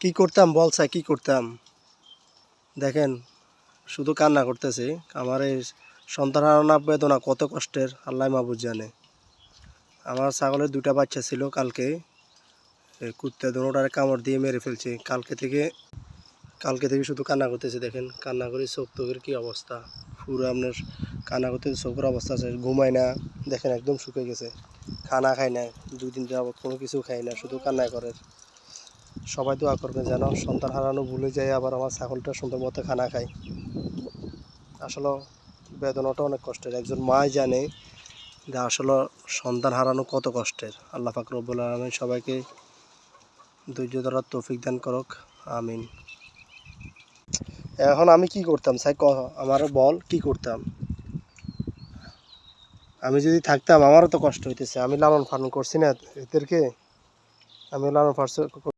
কি করতাম বলছে, কি করতাম দেখেন, শুধু কান্না করতেছি। আমার এই সন্তান হারানোর বেদনা কত কষ্টের আল্লাহ মাহবুব জানে। আমার ছাগলের দুটা বাচ্চা ছিল, কালকে কুত্তে দুটোটারে কামড় দিয়ে মেরে ফেলছে। কালকে থেকে শুধু কান্না করতেছে। দেখেন কান্না করে চোখ তোকের কী অবস্থা, পুরো আপনার কান্না করতে চোখের অবস্থা আছে, ঘুমায় না। দেখেন একদম শুকিয়ে গেছে, খানা খায় না, 2 দিন যাবত কোনো কিছু খায় না, শুধু কান্না করে। সবাই দোয়া করবেন যেন সন্তান হারানো ভুলে যায়, আবার আমার ছাগলটা সুন্দর মতো খানা খায়। আসলে বেদনাটা অনেক কষ্টের, একজন মাই জানে যে আসলে সন্তান হারানো কত কষ্টের। আল্লাহ পাক রব্বুল আলামিন সবাইকে ধৈর্য ধরার তৌফিক দান করুক, আমিন। এখন আমি কি করতাম সাই আমার বল, কি করতাম? আমি যদি থাকতাম আমারও তো কষ্ট হইতেছে। আমি লালন পালন করছি না এদেরকে, আমি লালন পালন